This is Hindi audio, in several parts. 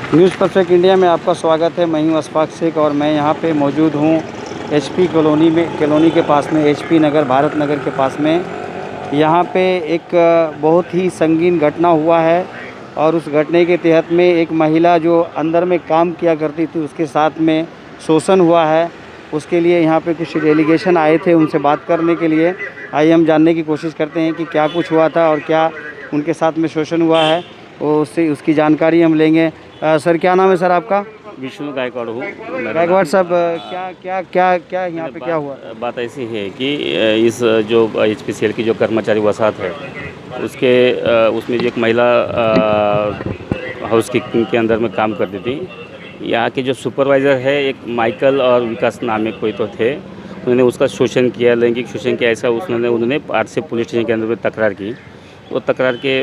न्यूज़ परफेक्ट इंडिया में आपका स्वागत है। मैं हूं अशफाक शेख और मैं यहां पे मौजूद हूं एचपी कॉलोनी के पास में, एचपी नगर, भारत नगर के पास में। यहां पे एक बहुत ही संगीन घटना हुआ है और उस घटने के तहत में एक महिला जो अंदर में काम किया करती थी उसके साथ में शोषण हुआ है। उसके लिए यहाँ पे कुछ डेलीगेशन आए थे, उनसे बात करने के लिए। आइए हम जानने की कोशिश करते हैं कि क्या कुछ हुआ था और क्या उनके साथ में शोषण हुआ है, उससे उसकी जानकारी हम लेंगे। सर, क्या नाम है सर आपका? विष्णु गायकवाड़ हूँ। गायकवाड़ साहब, क्या क्या क्या क्या यहाँ पे क्या हुआ? बात ऐसी है कि इस जो HPCL की जो कर्मचारी वसाहत है उसमें जो एक महिला हाउस कीपिंग के अंदर में काम करती थी। यहाँ के जो सुपरवाइज़र है, एक माइकल और विकास नाम में कोई तो थे, उन्होंने उसका शोषण किया, लैंगिक शोषण किया। ऐसा उन्होंने आर से पुलिस स्टेशन के अंदर में तकरार की। वो तकरार के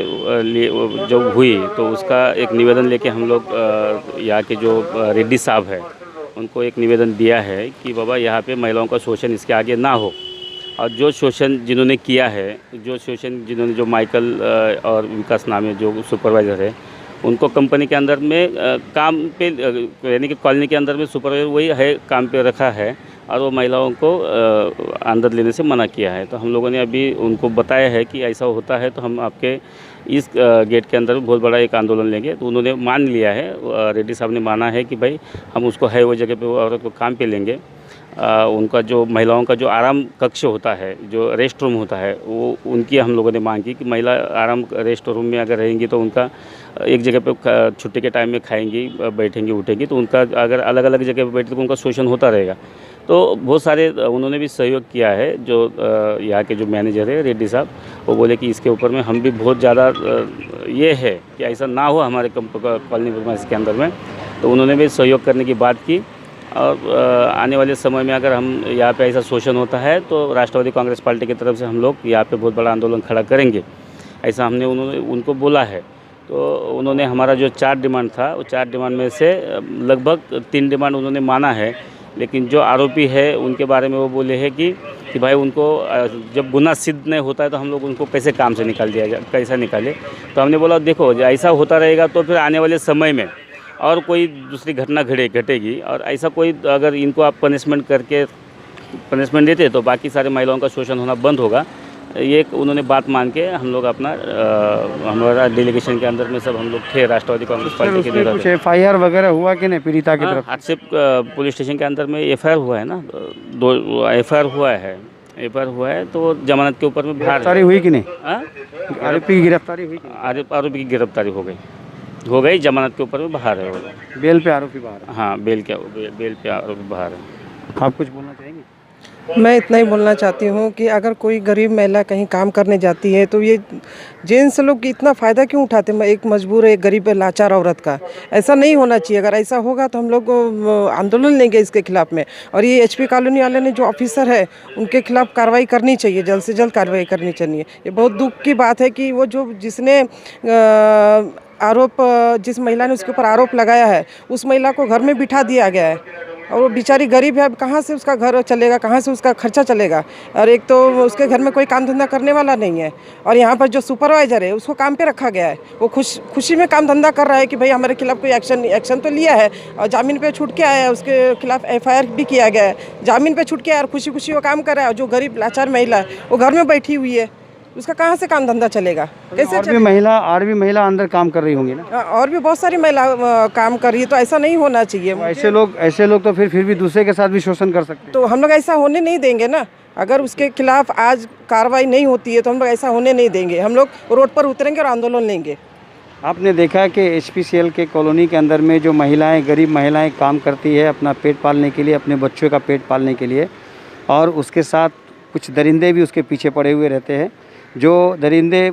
लिए जब हुई तो उसका एक निवेदन लेके हम लोग यहाँ के जो रेड्डी साहब है उनको एक निवेदन दिया है कि बाबा यहाँ पे महिलाओं का शोषण इसके आगे ना हो। और जो शोषण जिन्होंने किया है, जो माइकल और विकास नाम है जो सुपरवाइज़र है, उनको कंपनी के अंदर में काम पे, यानी कि कॉलोनी के अंदर में सुपरवाइज़र वही है, काम पे रखा है और वो महिलाओं को अंदर लेने से मना किया है। तो हम लोगों ने अभी उनको बताया है कि ऐसा होता है तो हम आपके इस गेट के अंदर बहुत बड़ा एक आंदोलन लेंगे। तो उन्होंने मान लिया है, रेड्डी साहब ने माना है कि भाई हम उसको है वो जगह पे वो औरत को काम पे लेंगे। उनका जो महिलाओं का जो आराम कक्ष होता है, जो रेस्ट रूम होता है, वो उनकी हम लोगों ने मांग की कि महिला आराम रेस्ट रूम में अगर रहेंगी तो उनका एक जगह पे छुट्टी के टाइम में खाएंगी, बैठेंगी, उठेंगी, तो उनका अगर अलग अलग जगह पे बैठे तो उनका शोषण होता रहेगा। तो बहुत सारे उन्होंने भी सहयोग किया है। जो यहाँ के जो मैनेजर है रेड्डी साहब, वो बोले कि इसके ऊपर में हम भी बहुत ज़्यादा ये है कि ऐसा ना हो हमारे कॉलोनी प्रीमाइस के अंदर में। तो उन्होंने भी सहयोग करने की बात की और आने वाले समय में अगर हम यहाँ पे ऐसा शोषण होता है तो राष्ट्रवादी कांग्रेस पार्टी की तरफ से हम लोग यहाँ पे बहुत बड़ा आंदोलन खड़ा करेंगे, ऐसा हमने उनको बोला है। तो उन्होंने हमारा जो 4 डिमांड था, वो 4 डिमांड में से लगभग 3 डिमांड उन्होंने माना है। लेकिन जो आरोपी है उनके बारे में वो बोले हैं कि भाई उनको जब गुनाह सिद्ध नहीं होता है तो हम लोग उनको कैसे काम से निकाल दिया जाए, कैसा निकाले। तो हमने बोला देखो, ऐसा होता रहेगा तो फिर आने वाले समय में और कोई दूसरी घटना घटेगी और ऐसा कोई अगर इनको आप पनिशमेंट देते तो बाकी सारे महिलाओं का शोषण होना बंद होगा। ये उन्होंने बात मान के हम लोग अपना हमारा डेलीगेशन के अंदर में सब हम लोग थे, राष्ट्रवादी कांग्रेस पार्टी के नेता। कुछ FIR वगैरह हुआ कि नहीं पीड़िता की तरफ? आज से पुलिस स्टेशन के अंदर में FIR हुआ है ना, 2 FIR हुआ है। तो जमानत के ऊपर में गिरफ्तारी हुई कि नहीं? आरोपी की गिरफ्तारी हुई? आरोपी की गिरफ्तारी हो गई, जमानत के ऊपर में बाहर है। बेल पे आरोपी बाहर है? हाँ, बेल पे आरोपी बाहर है। आप कुछ बोलना चाहेंगे? मैं इतना ही बोलना चाहती हूँ कि अगर कोई गरीब महिला कहीं काम करने जाती है तो ये जेंट्स लोग इतना फ़ायदा क्यों उठाते हैं? एक मजबूर है, एक गरीब लाचार औरत का। ऐसा नहीं होना चाहिए। अगर ऐसा होगा तो हम लोग आंदोलन लेंगे इसके खिलाफ में। और ये HP कॉलोनी वाले ने जो ऑफिसर है उनके खिलाफ कार्रवाई करनी चाहिए, जल्द से जल्द कार्रवाई करनी चाहिए। ये बहुत दुख की बात है कि वो जिसने जिस महिला ने उसके ऊपर आरोप लगाया है उस महिला को घर में बिठा दिया गया है और वो बेचारी गरीब है। अब कहाँ से उसका घर चलेगा, कहाँ से उसका खर्चा चलेगा? और एक तो उसके घर में कोई काम धंधा करने वाला नहीं है और यहाँ पर जो सुपरवाइज़र है उसको काम पे रखा गया है। वो खुशी में काम धंधा कर रहा है कि भाई हमारे खिलाफ कोई एक्शन तो लिया है और जामीन पे छूट के आया है, उसके खिलाफ FIR भी किया गया है, जामीन पे छूट के आया और खुशी वो काम कर रहा है। और जो गरीब लाचार महिला है वो घर में बैठी हुई है, उसका कहाँ से काम धंधा चलेगा? कैसे? और भी महिला अंदर काम कर रही होंगी ना? और भी बहुत सारी महिला काम कर रही है। तो ऐसा नहीं होना चाहिए। ऐसे लोग तो फिर भी दूसरे के साथ भी शोषण कर सकते हैं। तो हम लोग ऐसा होने नहीं देंगे ना। अगर उसके खिलाफ आज कार्रवाई नहीं होती है तो हम लोग ऐसा होने नहीं देंगे। हम लोग रोड पर उतरेंगे और आंदोलन लेंगे। आपने देखा कि HPCL के कॉलोनी के अंदर में जो महिलाएं, गरीब महिलाएं काम करती है अपना पेट पालने के लिए, अपने बच्चों का पेट पालने के लिए, और उसके साथ कुछ दरिंदे भी उसके पीछे पड़े हुए रहते हैं। जो दरिंदे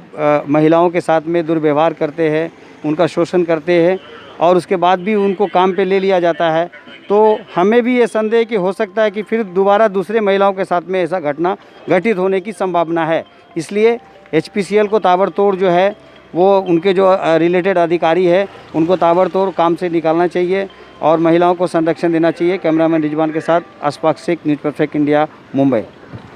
महिलाओं के साथ में दुर्व्यवहार करते हैं, उनका शोषण करते हैं और उसके बाद भी उनको काम पे ले लिया जाता है। तो हमें भी ये संदेह कि हो सकता है कि फिर दोबारा दूसरे महिलाओं के साथ में ऐसा घटना घटित होने की संभावना है। इसलिए HPCL को ताबड़तोड़ जो है वो उनके जो रिलेटेड अधिकारी है उनको ताबड़तोड़ काम से निकालना चाहिए और महिलाओं को संरक्षण देना चाहिए। कैमरामैन रिजवान के साथ Ashfaq Shaikh, news perfect India, Mumbai.